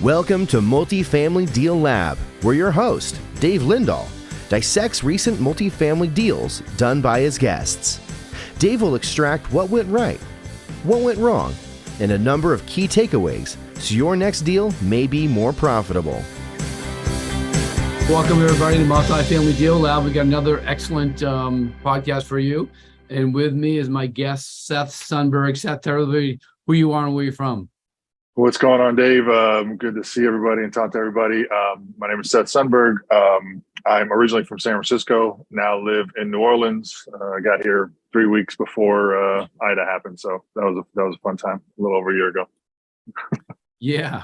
Welcome to Multifamily Deal Lab, where your host, Dave Lindahl, dissects recent multifamily deals done by his guests. Dave will extract what went right, what went wrong, and a number of key takeaways so your next deal may be more profitable. Welcome, everybody, to Multifamily Deal Lab. We got another excellent podcast for you. And with me is my guest, Seth Sundberg. Seth, tell everybody who you are and where you're from. What's going on, Dave? Good to see everybody and talk to everybody. My name is Seth Sundberg. I'm originally from San Francisco, now live in New Orleans. I got here 3 weeks before Ida happened, so that was a fun time, a little over a year ago. Yeah.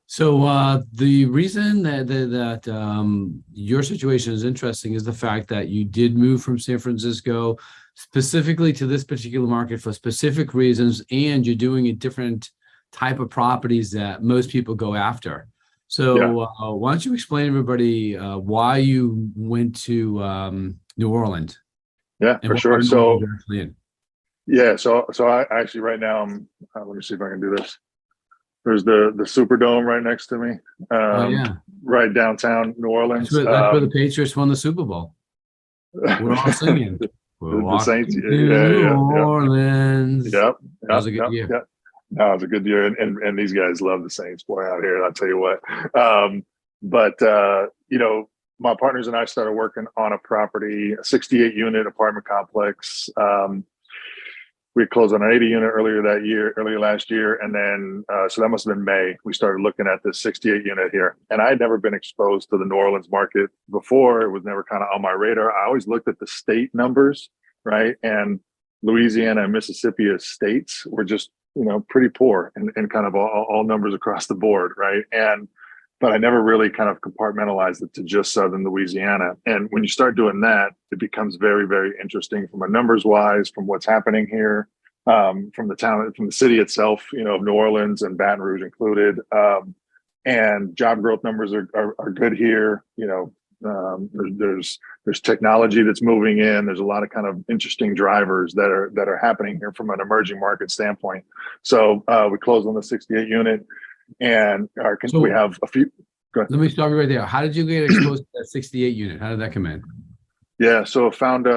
So the reason that your situation is interesting is the fact that you did move from San Francisco specifically to this particular market for specific reasons, and you're doing a different type of properties that most people go after. So why don't you explain to everybody why you went to New Orleans? Yeah, for sure. So I actually right now let me see if I can do this. There's the Superdome right next to me, right downtown New Orleans. That's where the Patriots won the Super Bowl. We're all singing. the Saints, New Orleans. Yep. That was a good year. Yep. No, it was a good year, and these guys love the Saints, boy, out here. I'll tell you what. My partners and I started working on a property, a 68-unit apartment complex. We closed on an 80-unit earlier last year, and then so that must have been May. We started looking at this 68-unit here, and I had never been exposed to the New Orleans market before. It was never kind of on my radar. I always looked at the state numbers, right? And Louisiana and Mississippi as states were just pretty poor and kind of all numbers across the board, right? But I never really kind of compartmentalized it to just Southern Louisiana. And when you start doing that, it becomes very, very interesting from a numbers wise, from what's happening here, from the city itself, of New Orleans and Baton Rouge included. And job growth numbers are good here. There's technology that's moving in. There's a lot of kind of interesting drivers that are happening here from an emerging market standpoint. So we closed on the 68 unit, and we have a few. Go ahead. Let me stop you right there. How did you get exposed to that 68 unit? How did that come in? Yeah, so found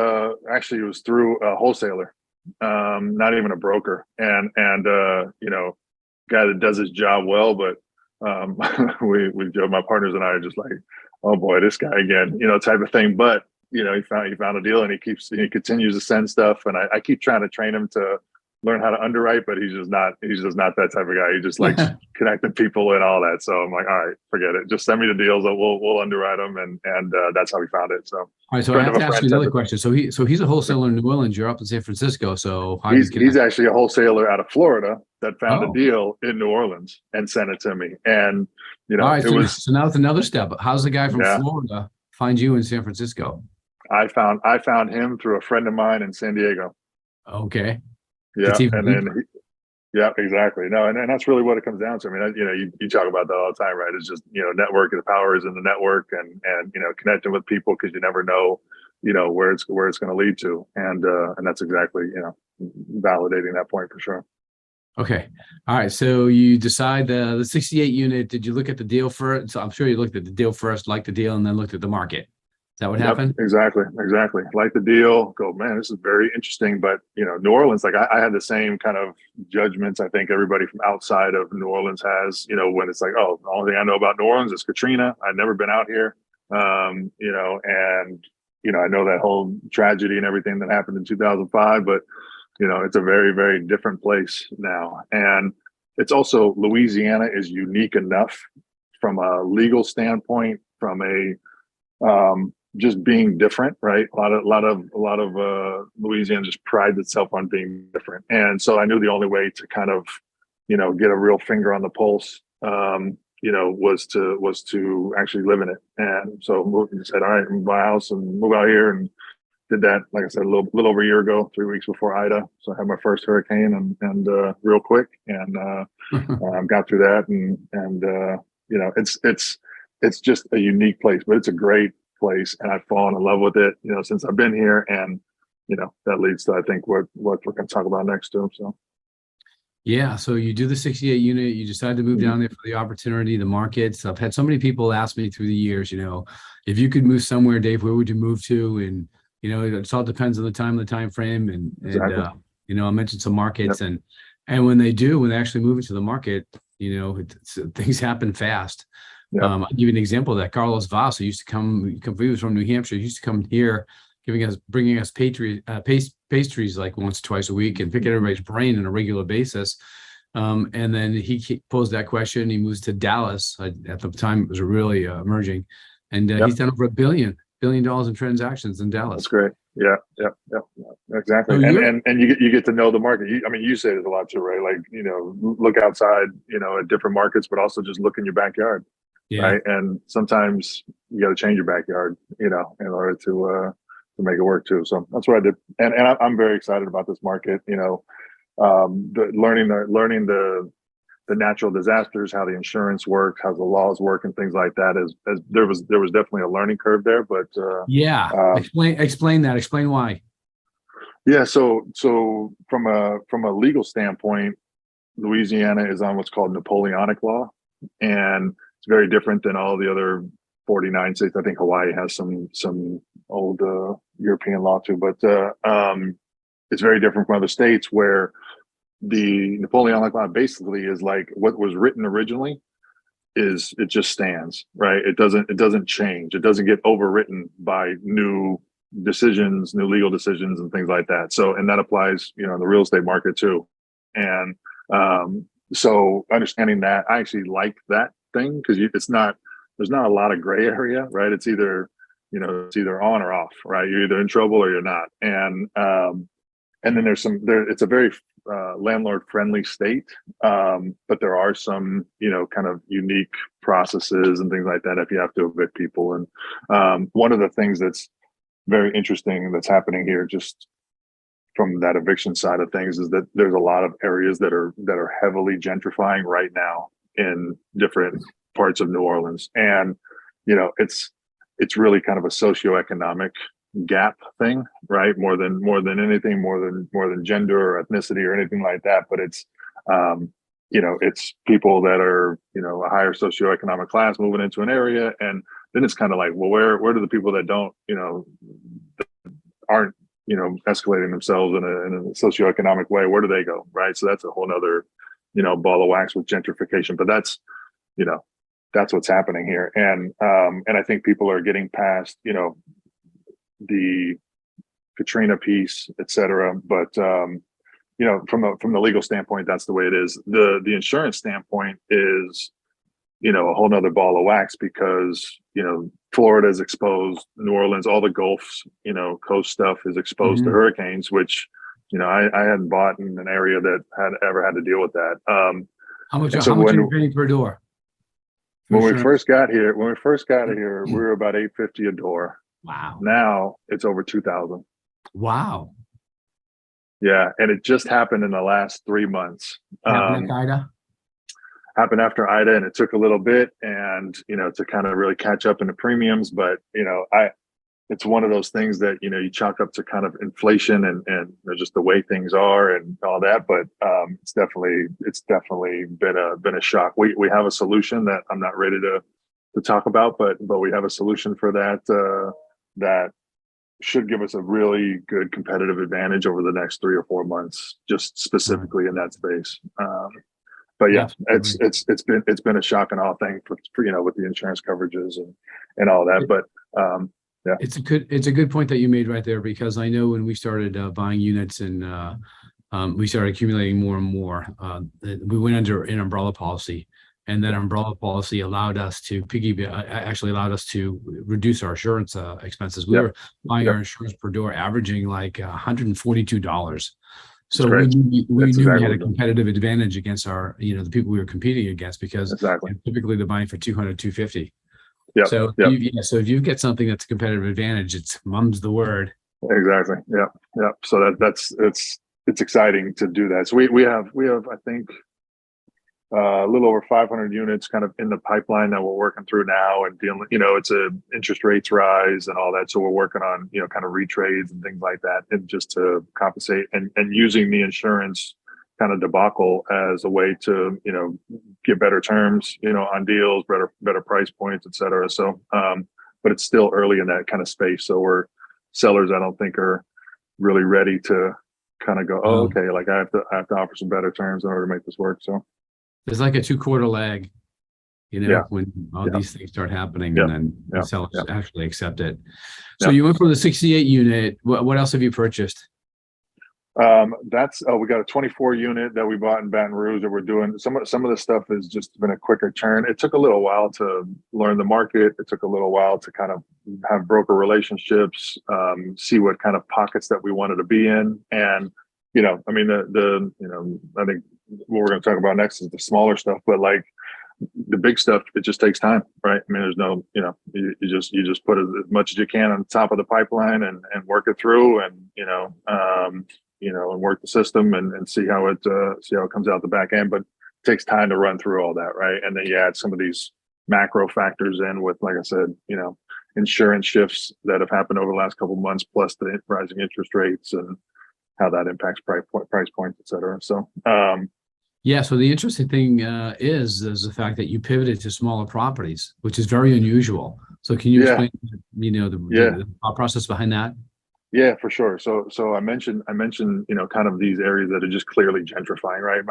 actually it was through a wholesaler, not even a broker, and guy that does his job well, but my partners and I are just like, oh boy, this guy again, type of thing. But he found a deal, and he continues to send stuff, and I keep trying to train him to learn how to underwrite, but he's just not that type of guy. He just likes connecting people and all that. So I'm like, all right, forget it. Just send me the deals, and we'll underwrite them, and that's how we found it. So all right, so I have to ask you another question. So he's a wholesaler in New Orleans. You're up in San Francisco. So he's actually a wholesaler out of Florida that found a deal in New Orleans and sent it to me. And all right, so now it's another step. How's the guy from Florida find you in San Francisco? I found him through a friend of mine in San Diego. Okay. Yeah, and then exactly. No, and that's really what it comes down to. I mean, you talk about that all the time, right? It's just network, the power is in the network, and connecting with people, because you never know where it's going to lead to, and that's exactly validating that point for sure. Okay. All right. So you decide the 68 unit. Did you look at the deal first? So I'm sure you looked at the deal first, liked the deal, and then looked at the market. Is that what happened? Exactly. Like the deal, go, man, this is very interesting. But, New Orleans, like I had the same kind of judgments I think everybody from outside of New Orleans has, when it's like, oh, the only thing I know about New Orleans is Katrina. I'd never been out here. And, I know that whole tragedy and everything that happened in 2005, but, it's a very, very different place now. And it's also, Louisiana is unique enough from a legal standpoint, from a, just being different, right? A lot of Louisiana just prides itself on being different, and so I knew the only way to kind of, get a real finger on the pulse, was to actually live in it. And so I said, all right, move my house and move out here, and did that, like I said, a little over a year ago, 3 weeks before Ida. So I had my first hurricane, and real quick, and got through that, and it's just a unique place, but it's a great place, and I've fallen in love with it, since I've been here, and that leads to, I think, what we're going to talk about next too. So Yeah, so you do the 68 unit, you decide to move Mhm. down there for the opportunity, the markets. I've had so many people ask me through the years, if you could move somewhere, Dave, where would you move to? And it all depends on the time frame, Exactly. I mentioned some Yep. markets, and when they actually move into the market, things happen fast. Yep. I'll give you an example of that. Carlos Vaz, who used to he was from New Hampshire, he used to come here, bringing us pastries like once, twice a week, and picking everybody's brain on a regular basis. And then he posed that question. He moves to Dallas. At the time, it was really emerging, and Yep. he's done over $1 billion in transactions in That's Dallas. great. Yeah. Yep. Yep. Exactly. So you're And you get to know the market. I mean, you say there's a lot too, right? Like, look outside, at different markets, but also just look in your backyard. Yeah. Right. And sometimes you got to change your backyard, in order to make it work too. So that's what I did. And I'm very excited about this market, learning the natural disasters, how the insurance works, how the laws work, and things like that. As there was definitely a learning curve there, but Yeah. um, Explain that. Explain why. yeah. So from a legal standpoint, Louisiana is on what's called Napoleonic law, and it's very different than all the other 49 states. I think Hawaii has some old European law too, but it's very different from other states where the Napoleonic law basically is like what was written originally is it just stands, right? It doesn't change. It doesn't get overwritten by new decisions, new legal decisions, and things like that. So, and that applies, in the real estate market too. And so, understanding that, I actually like that thing because there's not a lot of gray area, right? It's either on or off, right? You're either in trouble or you're not. And then it's a very landlord friendly state, but there are some kind of unique processes and things like that if you have to evict people. And one of the things that's very interesting that's happening here, just from that eviction side of things, is that there's a lot of areas that are heavily gentrifying right now in different parts of New Orleans. And it's really kind of a socioeconomic gap thing, right? More than anything, more than gender or ethnicity or anything like that. But it's people that are a higher socioeconomic class moving into an area, and then it's kind of like, well, where do the people that don't aren't escalating themselves in a socioeconomic way, where do they go, right? So that's a whole nother ball of wax with gentrification. But that's what's happening here, and I think people are getting past the Katrina piece, et cetera. But from the legal standpoint, that's the way it is. The insurance standpoint is a whole nother ball of wax because Florida is exposed, New Orleans, all the Gulf's coast stuff is exposed to hurricanes, which I hadn't bought in an area that had ever had to deal with that. How much are you paying per door? When we first got here, we were about $850 a door. Wow. Now it's over 2,000. Wow. Yeah, and it just happened in the last 3 months. Happened after Ida, and it took a little bit, and to kind of really catch up in the premiums. But it's one of those things that you chalk up to kind of inflation and just the way things are and all that. But it's definitely been a shock. We have a solution that I'm not ready to talk about, but we have a solution for that that should give us a really good competitive advantage over the next 3 or 4 months, just specifically in that space. But yeah, it's been a shock and awe thing for with the insurance coverages and all that. But yeah, it's a good point that you made right there, because I know when we started buying units and we started accumulating more and more, we went under an umbrella policy, and that umbrella policy allowed us to reduce our insurance expenses. We were buying our insurance per door averaging like $142. So we knew we had a competitive advantage against our, the people we were competing against, because typically they're buying for $200, $250. Yeah. So if you get something that's a competitive advantage, it's mum's the word. Exactly. Yeah. So it's exciting to do that. So we have I think a little over 500 units kind of in the pipeline that we're working through now, and dealing. It's a interest rates rise and all that, so we're working on kind of retrades and things like that, and just to compensate and using the insurance kind of debacle as a way to, get better terms, on deals, better price points, et cetera. So, but it's still early in that kind of space. So sellers, I don't think, are really ready to kind of go, oh, okay, like I have to offer some better terms in order to make this work. So there's like a 2-quarter lag, when all these things start happening, and then the sellers actually accept it. So you went from the 68 unit. What else have you purchased? We got a 24 unit that we bought in Baton Rouge that we're doing. Some of the stuff has just been a quicker turn. It took a little while to learn the market. It took a little while to kind of have broker relationships, see what kind of pockets that we wanted to be in. And, I mean, I think what we're going to talk about next is the smaller stuff, but like the big stuff, it just takes time, right? I mean, there's no, you just put as much as you can on the top of the pipeline and work it through, and, and work the system and see how it comes out the back end. But it takes time to run through all that, right? And then you add some of these macro factors in with, like I said, insurance shifts that have happened over the last couple of months, plus the rising interest rates and how that impacts price points, et cetera. So, so the interesting thing is the fact that you pivoted to smaller properties, which is very unusual. So can you explain, the thought process behind that? Yeah, for sure. So I mentioned, kind of these areas that are just clearly gentrifying, right?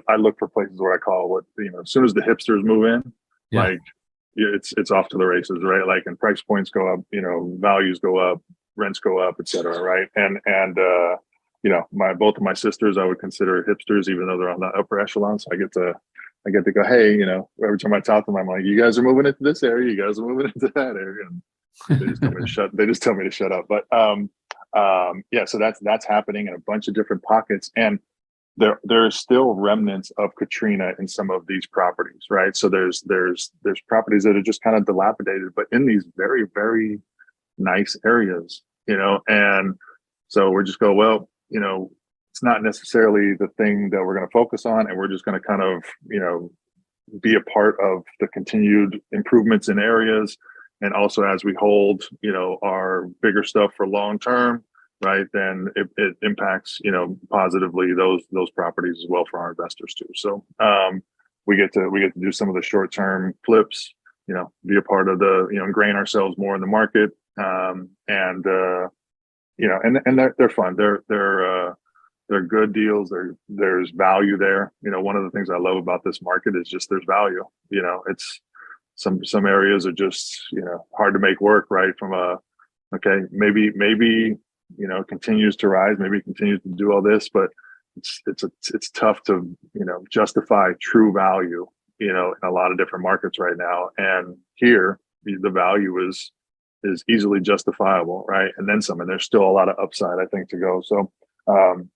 I look for places where I call as soon as the hipsters move in, it's off to the races, right? Like, and price points go up, values go up, rents go up, et cetera, right? And both of my sisters I would consider hipsters, even though they're on the upper echelon. So I get to go, hey, every time I talk to them, I'm like, you guys are moving into this area, you guys are moving into that area. And they just tell me to shut up. But so that's happening in a bunch of different pockets, and there's still remnants of Katrina in some of these properties, right? So there's properties that are just kind of dilapidated, but in these very, very nice areas, and so we're just go, well, it's not necessarily the thing that we're going to focus on, and we're just going to kind of, be a part of the continued improvements in areas. And also, as we hold, our bigger stuff for long term, right? Then it impacts, positively those properties as well for our investors too. So we get to do some of the short term flips, be a part of the, ingrain ourselves more in the market, and they're fun. They're good deals. There's value there. One of the things I love about this market is just there's value. It's some areas are just, hard to make work, right? From maybe, continues to rise, maybe continues to do all this, but it's tough to, justify true value, in a lot of different markets right now. And here the value is easily justifiable, right? And then some, and there's still a lot of upside, I think, to go. So, so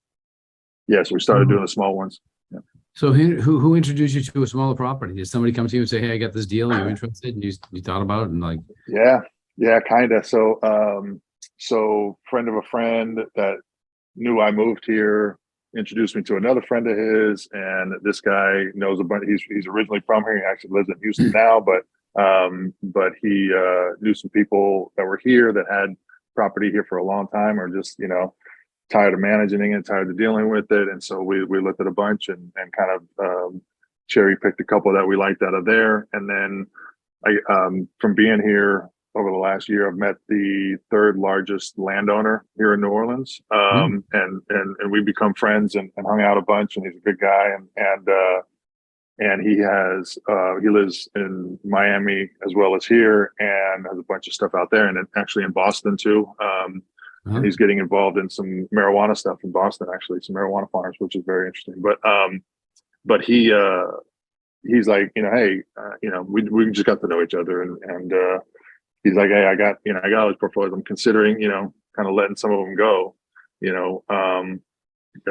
we started doing the small ones. Yeah. So who introduced you to a smaller property? Did somebody come to you and say, hey, I got this deal, you're interested? And you thought about it and like... Yeah, kind of. So friend of a friend that knew I moved here introduced me to another friend of his, and this guy knows a bunch. He's originally from here. He actually lives in Houston now, but he knew some people that were here that had property here for a long time, or just, tired of managing it, tired of dealing with it. And so we looked at a bunch and kind of cherry picked a couple that we liked out of there. And then from being here over the last year, I've met the third largest landowner here in New Orleans. And we become friends and hung out a bunch, and he's a good guy. And he lives in Miami as well as here, and has a bunch of stuff out there, and actually in Boston too. And he's getting involved in some marijuana stuff in Boston, actually, some marijuana farms, which is very interesting. But he's like, hey, we just got to know each other, and he's like, hey, I got all these portfolios. I'm considering, kind of letting some of them go. Are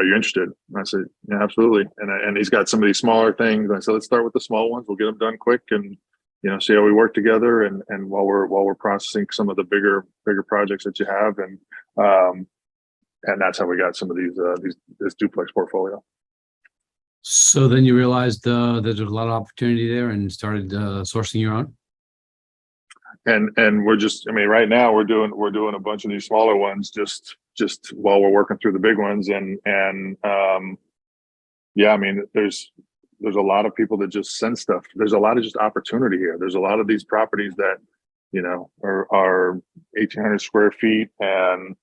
you interested? And I said, yeah, absolutely. And he's got some of these smaller things. I said, let's start with the small ones. We'll get them done quick, and see how we work together. And while we're processing some of the bigger projects that you have, and that's how we got some of this duplex portfolio. So then you realized that there's a lot of opportunity there, and started sourcing your own. And we're just, right now we're doing a bunch of these smaller ones just while we're working through the big ones, and yeah, I mean, there's a lot of people that just send stuff. There's a lot of just opportunity here. There's a lot of these properties that, are 1,800 square feet and,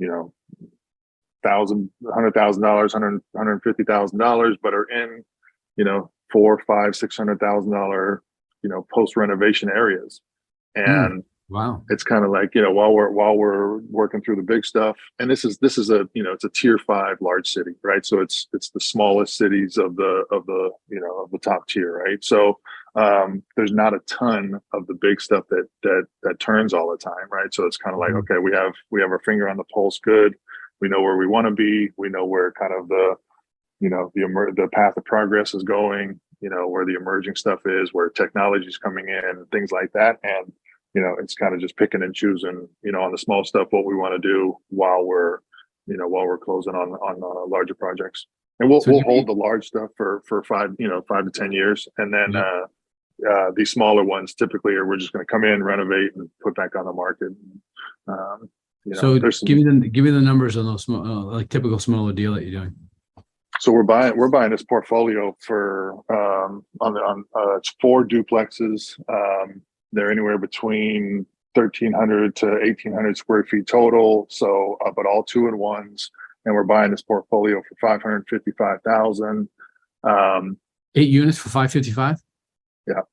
$100,000, $150,000, but are in, four, five, $600,000, post renovation areas. And wow, it's kind of like, while we're working through the big stuff, and this is a, it's a tier 5 large city, right? So it's the smallest cities of the top tier, right? So there's not a ton of the big stuff that turns all the time, right? So it's kind of like, okay, we have our finger on the pulse. Good. We know where we want to be. We know where kind of the path of progress is going, where the emerging stuff is, where technology is coming in, things like that. And, it's kind of just picking and choosing, on the small stuff, what we want to do while we're closing on larger projects. And we'll hold the large stuff for 5 to 10 years. And then, these smaller ones typically we're just going to come in, renovate, and put back on the market. So give me the numbers on those small, like typical smaller deal that you're doing. So we're buying this portfolio for it's 4 duplexes. They're anywhere between 1,300 to 1,800 square feet total. So, but all 2-in-1s, and we're buying this portfolio for $555,000. 8 units for $555. Yeah.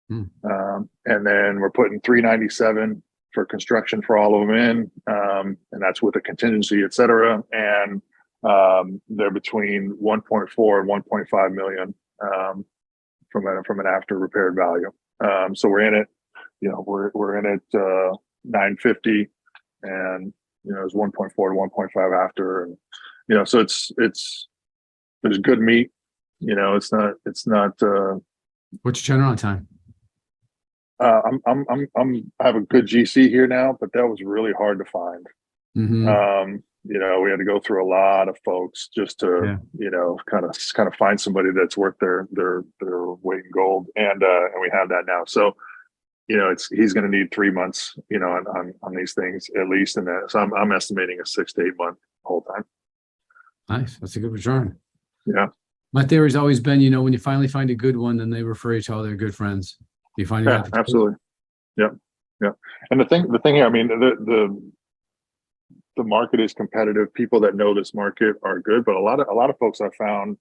And then we're putting $397 for construction for all of them in, and that's with a contingency, et cetera. And they're between 1.4 and 1.5 million from an after repaired value. So we're in it, we're in it 950, and it's 1.4 to 1.5 after, and so it's there's good meat. It's not. What's your turnaround time? I have a good GC here now, but that was really hard to find. We had to go through a lot of folks just to, kind of find somebody that's worth their weight in gold. And we have that now. So, he's going to need 3 months, on these things at least. And so I'm estimating a 6 to 8 month whole time. Nice. That's a good return. Yeah. My theory's always been, when you finally find a good one, then they refer you to all their good friends. You find absolutely. Yeah. Yeah. And the thing here, I mean, the market is competitive. People that know this market are good, but a lot of folks I found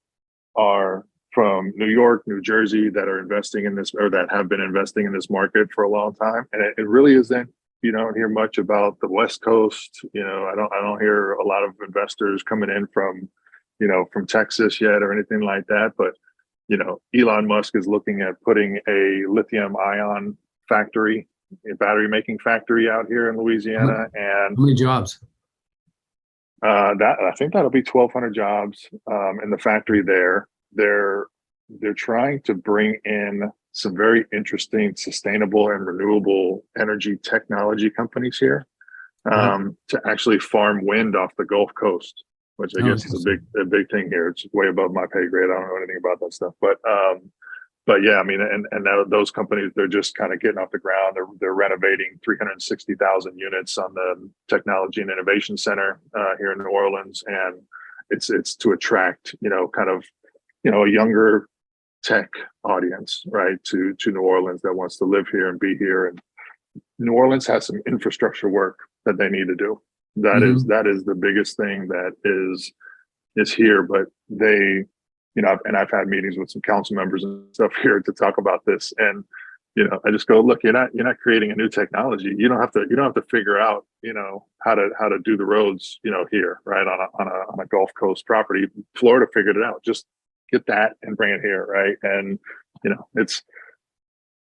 are from New York, New Jersey, that are investing in this, or that have been investing in this market for a long time. And it really isn't, you don't hear much about the West Coast. I don't hear a lot of investors coming in from Texas yet or anything like that. But, Elon Musk is looking at putting a lithium ion factory, a battery making factory out here in Louisiana. And how many jobs? I think that'll be 1,200 jobs in the factory there. They're trying to bring in some very interesting, sustainable and renewable energy technology companies here to actually farm wind off the Gulf Coast, which I guess is a big thing here. It's way above my pay grade. I don't know anything about that stuff, but yeah, I mean, and those companies, they're just kind of getting off the ground. They're renovating 360,000 units on the Technology and Innovation Center here in New Orleans, and it's to attract kind of a younger tech audience, right, to New Orleans that wants to live here and be here. And New Orleans has some infrastructure work that they need to do. That is the biggest thing that is here, but they. And I've had meetings with some council members and stuff here to talk about this. And, I just go, look, you're not creating a new technology. You don't have to figure out, how to do the roads, here, right, on a Gulf Coast property. Florida figured it out. Just get that and bring it here, right? And,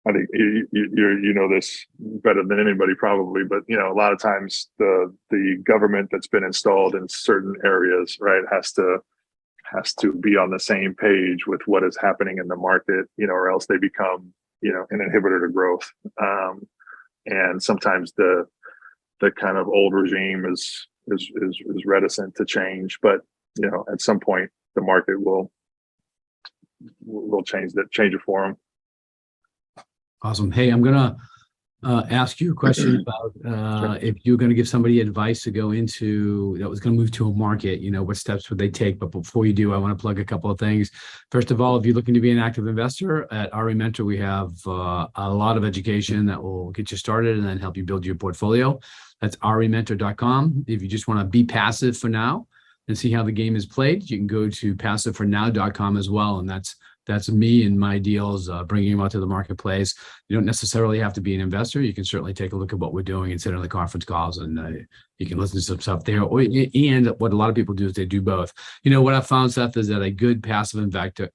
I think you know this better than anybody probably, but a lot of times the government that's been installed in certain areas, right, has to be on the same page with what is happening in the market, or else they become, an inhibitor to growth. And sometimes the kind of old regime is reticent to change, but at some point the market will change it for them. Awesome. Hey, I'm gonna ask you a question about Sure. if you're going to give somebody advice to go into that was going to move to a market, what steps would they take? But before you do, I want to plug a couple of things. First of all, if you're looking to be an active investor at RE Mentor, we have a lot of education that will get you started and then help you build your portfolio. That's rementor.com. If you just want to be passive for now and see how the game is played, you can go to passivefornow.com as well. And that's me and my deals, bringing them out to the marketplace. You don't necessarily have to be an investor. You can certainly take a look at what we're doing and sit on the conference calls, and you can listen to some stuff there. And what a lot of people do is they do both. What I've found, Seth, is that a good passive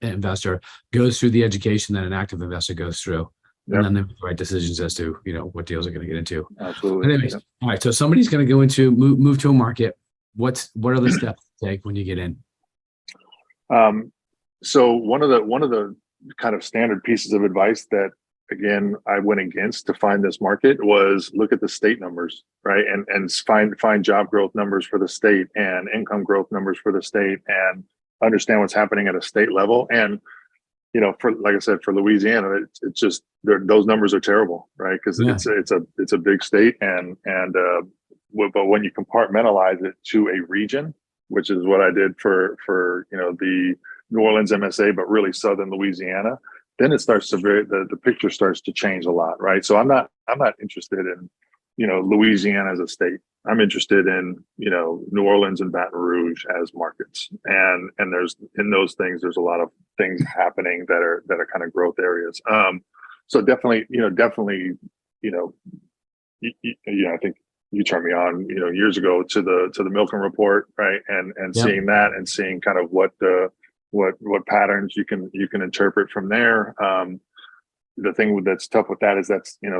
investor goes through the education that an active investor goes through. Yep. And then they make the right decisions as to, what deals are going to get into. Absolutely. But anyways, Yep. All right. So somebody's going to go into move to a market. What are the steps to take when you get in? So one of the kind of standard pieces of advice that, again, I went against to find this market was look at the state numbers, right? And find job growth numbers for the state and income growth numbers for the state, and understand what's happening at a state level. And for, like I said, for Louisiana, it's just those numbers are terrible, right? Because it's a big state, but when you compartmentalize it to a region, which is what I did for the New Orleans MSA, but really Southern Louisiana, then it starts to the picture starts to change a lot, right? So I'm not interested in Louisiana as a state. I'm interested in New Orleans and Baton Rouge as markets, and there's in those things there's a lot of things happening that are kind of growth areas. So definitely I think you turned me on years ago to the Milken report, right? And Yep. Seeing that and seeing kind of what patterns you can interpret from there. The thing that's tough with that is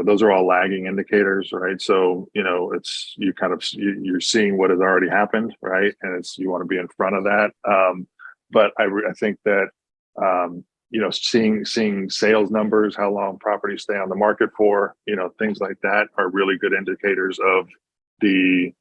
those are all lagging indicators, right? So you're seeing what has already happened, right? And you want to be in front of that. But I think that seeing sales numbers, how long properties stay on the market for, things like that are really good indicators of the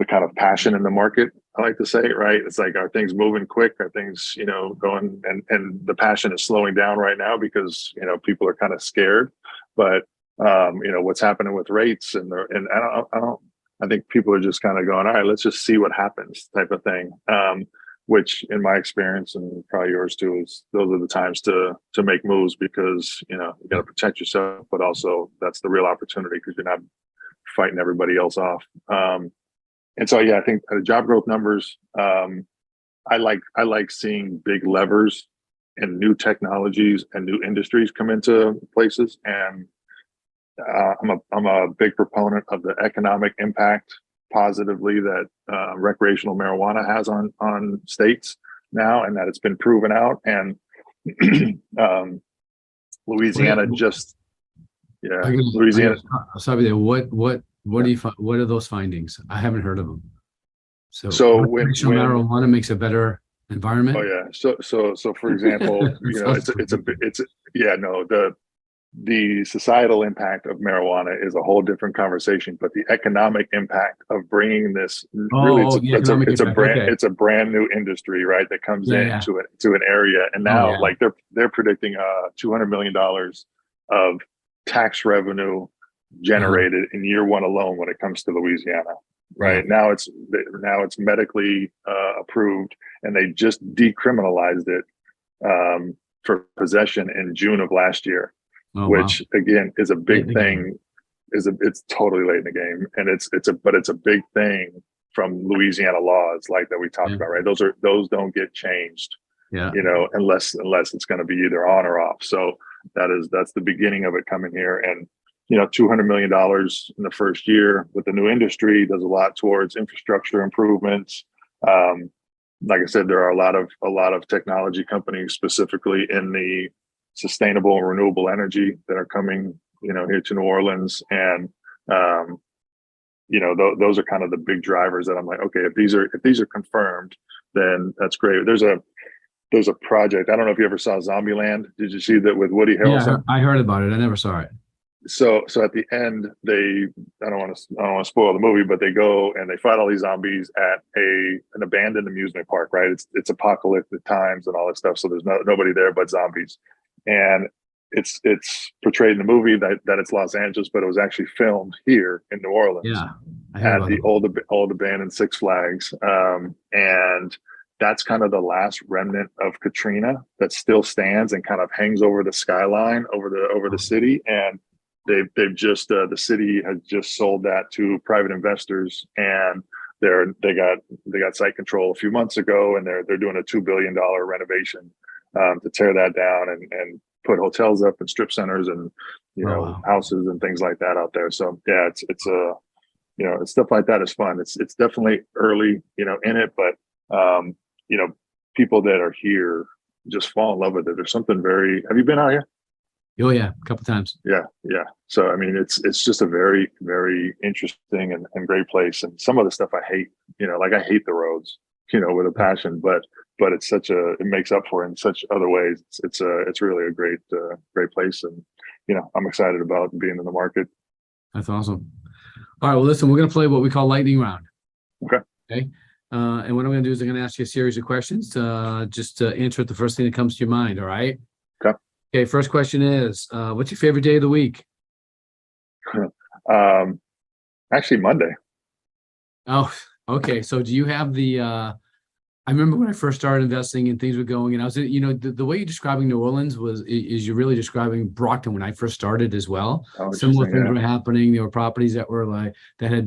kind of passion in the market, I like to say, right? It's like, are things moving quick? Are things, going, and the passion is slowing down right now because, people are kind of scared, but, what's happening with rates and I think people are just kind of going, all right, let's just see what happens type of thing. Which in my experience and probably yours too, is those are the times to make moves because, you got to protect yourself, but also that's the real opportunity because you're not fighting everybody else off. And so, I think the job growth numbers, I like seeing big levers and new technologies and new industries come into places. And I'm a big proponent of the economic impact positively that recreational marijuana has on states now, and that it's been proven out. And Louisiana Louisiana. Sorry there. What do you find? What are those findings? I haven't heard of them. So when marijuana makes a better environment. Oh yeah. So for example, the societal impact of marijuana is a whole different conversation, but the economic impact of bringing this it's a brand new industry, right? That comes into an area, and now they're predicting $200 million of tax revenue generated in year one alone when it comes to Louisiana. Right. Now it's medically approved, and they just decriminalized it for possession in June of last year, which again is a big thing. It's totally late in the game, and it's a big thing from Louisiana laws like that we talked about. Right. Those don't get changed. Unless it's going to be either on or off. So that's the beginning of it coming here. And $200 million in the first year with the new industry does a lot towards infrastructure improvements. Like I said, there are a lot of technology companies specifically in the sustainable and renewable energy that are coming, here to New Orleans. And, those are kind of the big drivers that I'm like, okay, if these are confirmed, then that's great. There's a project. I don't know if you ever saw Zombieland. Did you see that with Woody Harrelson? Yeah, I heard about it. I never saw it. So at the end, I don't want to spoil the movie, but they go and they fight all these zombies at an abandoned amusement park, right? It's apocalyptic times and all that stuff. So there's nobody there but zombies. And it's portrayed in the movie that it's Los Angeles, but it was actually filmed here in New Orleans. Yeah, I heard At about the that. old abandoned Six Flags. And that's kind of the last remnant of Katrina that still stands and kind of hangs over the skyline over the city. And they've just the city has just sold that to private investors, and they got site control a few months ago, and they're doing a $2 billion renovation to tear that down and put hotels up and strip centers and Wow. houses and things like that out there. So yeah, it's a stuff like that is fun. It's definitely early in it, but people that are here just fall in love with it. There's something very. Have you been out here? Oh yeah, a couple times. Yeah. So I mean, it's just a very, very interesting and great place. And some of the stuff I hate, like I hate the roads, with a passion. But it makes up for it in such other ways. It's really a great place, and I'm excited about being in the market. That's awesome. All right, well, listen, we're going to play what we call lightning round. Okay. And what I'm going to do is I'm going to ask you a series of questions. Just to answer it the first thing that comes to your mind. All right. Okay. First question is, what's your favorite day of the week? Actually, Monday. Oh, okay. So do you have I remember when I first started investing and things were going, and I was, the way you're describing New Orleans is you're really describing Brockton when I first started as well. Oh, similar things yeah. were happening. There were properties that were it had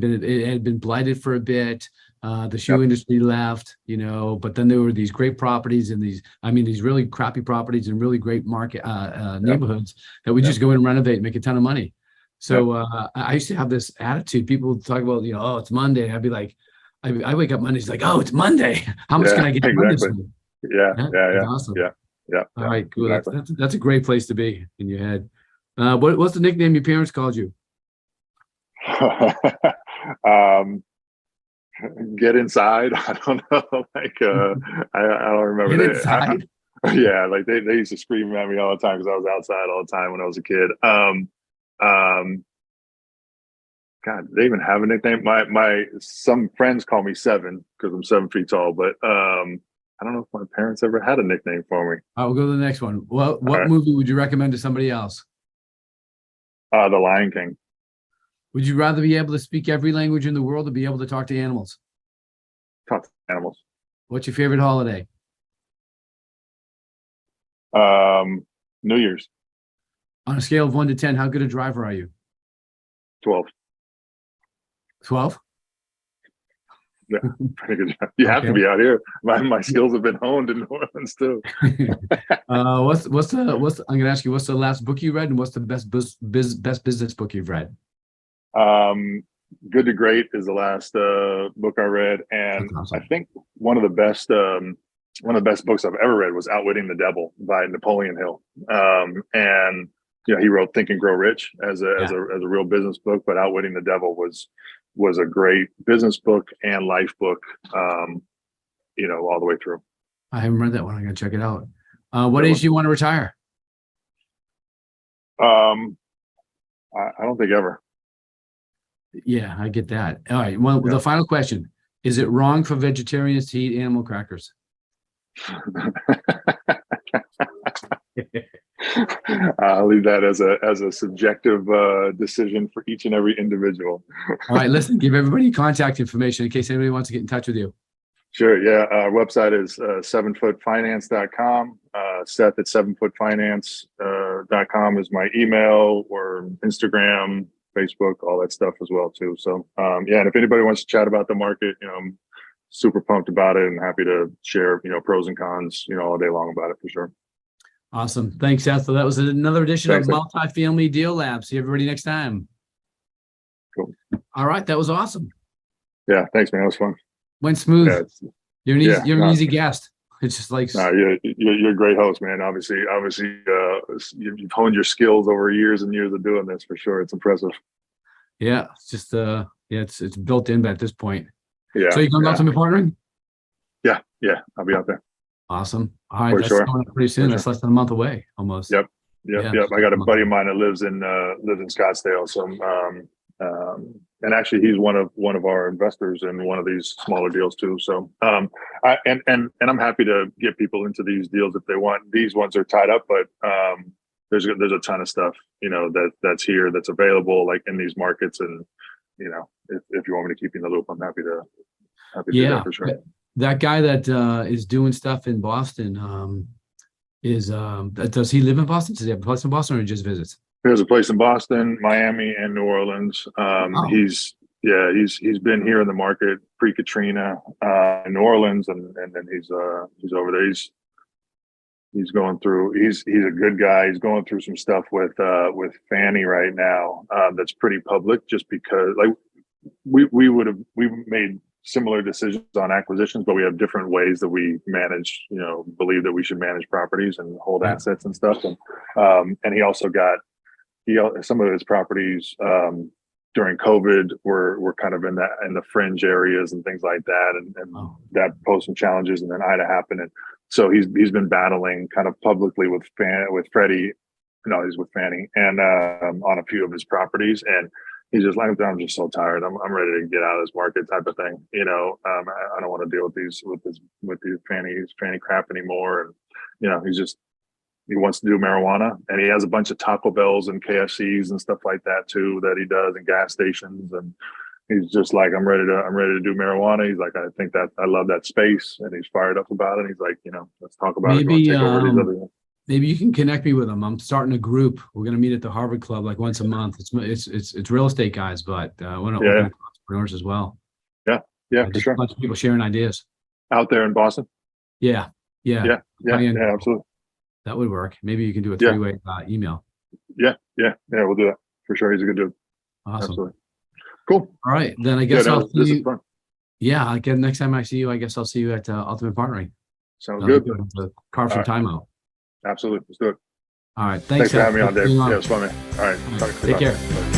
been blighted for a bit. The shoe industry left, but then there were these great properties and these really crappy properties and really great market neighborhoods that we just go in and renovate and make a ton of money. So I used to have this attitude. People talk about, oh, it's Monday. I'd be like, I wake up Mondays like, oh, it's Monday. How much can I get done this week? Yeah. Awesome. Yeah. All right, cool. Exactly. That's a great place to be in your head. What's the nickname your parents called you? Get inside. I don't know. I don't remember. Get inside. Yeah, like they used to scream at me all the time because I was outside all the time when I was a kid. God, they even have a nickname. Some friends call me Seven because I'm 7 feet tall, but I don't know if my parents ever had a nickname for me. I'll go to the next one. What movie would you recommend to somebody else? The Lion King. Would you rather be able to speak every language in the world or be able to talk to animals? Talk to animals. What's your favorite holiday? New Year's. On a scale of 1 to 10, how good a driver are you? 12. 12? Yeah, pretty good job. You have to be out here. My skills have been honed in New Orleans too. I'm going to ask you, what's the last book you read, and what's the best business book you've read? Good to Great is the last book I read, and awesome. I think one of the best books I've ever read was Outwitting the Devil by Napoleon Hill. And he wrote Think and Grow Rich as a real business book, but Outwitting the Devil was a great business book and life book, all the way through. I haven't read that one. I'm gonna check it out. What age do you want to retire? I don't think ever. Yeah, I get that. All right. Well, the final question: is it wrong for vegetarians to eat animal crackers? I'll leave that as a subjective decision for each and every individual. All right, listen, give everybody contact information in case anybody wants to get in touch with you. Sure. Yeah. Our website is 7footfinance.com. Seth at 7footfinance.com is my email, or Instagram, Facebook, all that stuff as well too. So and if anybody wants to chat about the market, I'm super pumped about it and happy to share, pros and cons, all day long about it for sure. Awesome. Thanks, Seth. So that was another edition of Multifamily Deal Lab. See everybody next time. Cool. All right. That was awesome. Yeah. Thanks, man. That was fun. Went smooth. Yeah, you're an easy guest. It's just like, you're a great host, man. Obviously, you've honed your skills over years and years of doing this for sure. It's impressive. Yeah. It's just, it's built in at this point. Yeah. So you going out to me partnering? Yeah. I'll be out there. Awesome. All right. That's coming up pretty soon. That's less than a month away almost. Yep. I got a buddy of mine that lives in Scottsdale. So, and actually he's one of our investors in one of these smaller deals too. So, and I'm happy to get people into these deals if they want. These ones are tied up, but there's a ton of stuff, that's here, that's available, like in these markets. And, if you want me to keep you in the loop, I'm happy to do that for sure. That guy that is doing stuff in Boston, does he live in Boston? Does he have a place in Boston, or he just visits? There's a place in Boston, Miami, and New Orleans. He's been here in the market pre-Katrina, in New Orleans, and then he's over there. He's going through. He's a good guy. He's going through some stuff with Fannie right now. That's pretty public, just because like we made similar decisions on acquisitions, but we have different ways that we manage, believe that we should manage properties and hold assets and stuff. And he also got, some of his properties, during COVID were kind of in the fringe areas and things like that. And that posed some challenges, and then Ida happened. And so he's been battling kind of publicly with Freddie. No, he's with Fannie, and on a few of his properties. And he's just like, I'm just so tired. I'm ready to get out of this market type of thing. I don't want to deal with these Fannie crap anymore. And, he wants to do marijuana, and he has a bunch of Taco Bells and KFCs and stuff like that too, that he does, and gas stations. And he's just like, I'm ready to do marijuana. He's like, I think that I love that space, and he's fired up about it. He's like, let's talk about it. Take over these other. Maybe you can connect me with him. I'm starting a group. We're going to meet at the Harvard Club like once a month. It's real estate guys, but I want to open entrepreneurs as well. Yeah, for sure. A bunch of people sharing ideas out there in Boston. Yeah, absolutely. That would work. Maybe you can do a 3-way email. Yeah, we'll do that for sure. He's a good dude. Awesome. Absolutely. Cool. All right, then I guess I'll see you. Fun. Yeah, again, next time I see you, I guess I'll see you at Ultimate Partnering. Sounds good. Carve some time out. Absolutely. Let's do it. All right. Thanks for having me on, Dave. Yeah, it was fun, man. All right. Take care.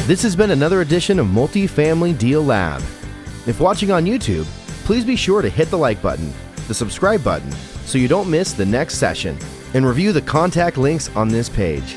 This has been another edition of Multifamily Deal Lab. If watching on YouTube, please be sure to hit the like button, the subscribe button, so you don't miss the next session, and review the contact links on this page.